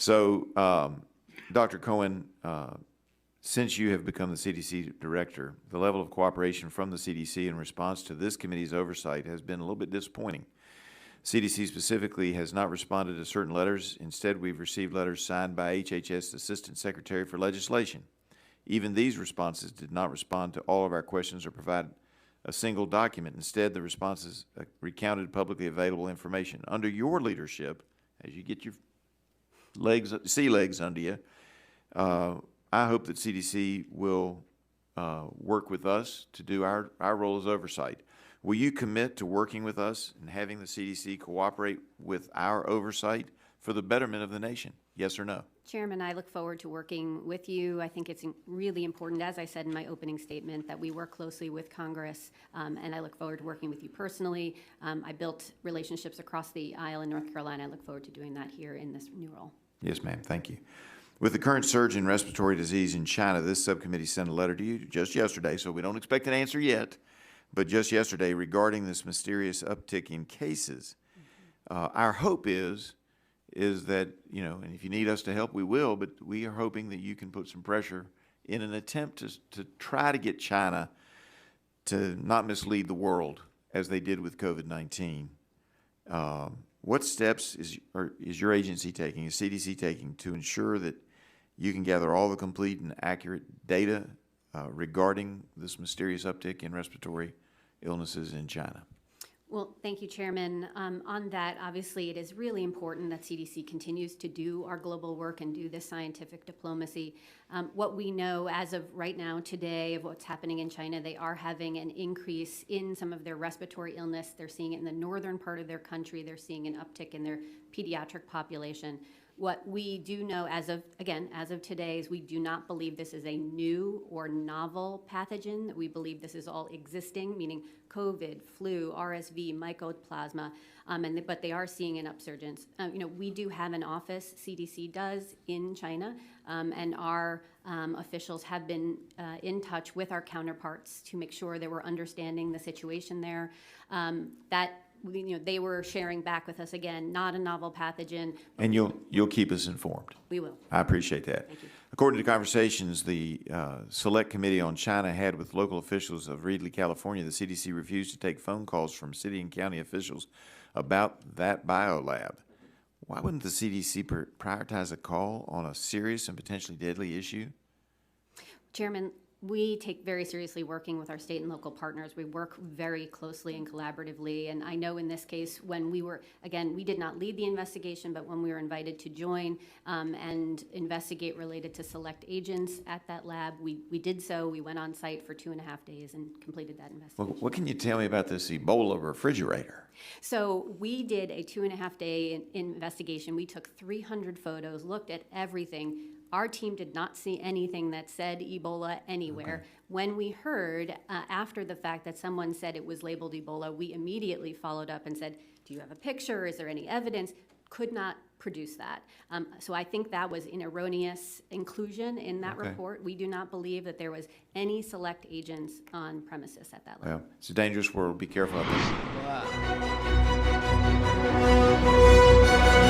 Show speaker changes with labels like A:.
A: So, Dr. Cohen, since you have become the CDC director, the level of cooperation from the CDC in response to this committee's oversight has been a little bit disappointing. CDC specifically has not responded to certain letters. Instead, we've received letters signed by HHS Assistant Secretary for Legislation. Even these responses did not respond to all of our questions or provide a single document. Instead, the responses recounted publicly available information. Under your leadership, as you get your sea legs under you, I hope that CDC will work with us to do our role as oversight. Will you commit to working with us and having the CDC cooperate with our oversight for the betterment of the nation? Yes or no?
B: Chairman, I look forward to working with you. I think it's really important, as I said in my opening statement, that we work closely with Congress, and I look forward to working with you personally. I built relationships across the aisle in North Carolina. I look forward to doing that here in this new role.
A: Yes, ma'am. Thank you. With the current surge in respiratory disease in China, this subcommittee sent a letter to you just yesterday, so we don't expect an answer yet, but just yesterday regarding this mysterious uptick in cases. Our hope is that, and if you need us to help, we will, but we are hoping that you can put some pressure in an attempt to try to get China to not mislead the world as they did with COVID-19. What steps is your agency taking, is CDC taking, to ensure that you can gather all the complete and accurate data regarding this mysterious uptick in respiratory illnesses in China?
B: Well, thank you, Chairman. On that, obviously, it is really important that CDC continues to do our global work and do this scientific diplomacy. What we know as of right now, today, of what's happening in China, they are having an increase in some of their respiratory illness. They're seeing it in the northern part of their country. They're seeing an uptick in their pediatric population. What we do know as of today is we do not believe this is a new or novel pathogen. We believe this is all existing, meaning COVID, flu, RSV, mycoplasma, but they are seeing an upsurgence. We do have an office, CDC does, in China, and our officials have been in touch with our counterparts to make sure that we're understanding the situation there. They were sharing back with us, again, not a novel pathogen.
A: And you'll keep us informed.
B: We will.
A: I appreciate that.
B: Thank you.
A: According to conversations the Select Committee on China had with local officials of Reedley, California, the CDC refused to take phone calls from city and county officials about that biolab. Why wouldn't the CDC prioritize a call on a serious and potentially deadly issue?
B: Chairman, we take very seriously working with our state and local partners. We work very closely and collaboratively. And I know in this case, when we did not lead the investigation, but when we were invited to join and investigate related to select agents at that lab, we did so. We went on site for 2.5 days and completed that investigation.
A: Well, what can you tell me about this Ebola refrigerator?
B: So we did a 2.5-day investigation. We took 300 photos, looked at everything. Our team did not see anything that said Ebola anywhere. Okay. When we heard after the fact that someone said it was labeled Ebola, we immediately followed up and said, do you have a picture? Is there any evidence? Could not produce that. So I think that was an erroneous inclusion in that report. We do not believe that there was any select agents on premises at that level.
A: Well, it's a dangerous world. Be careful out there.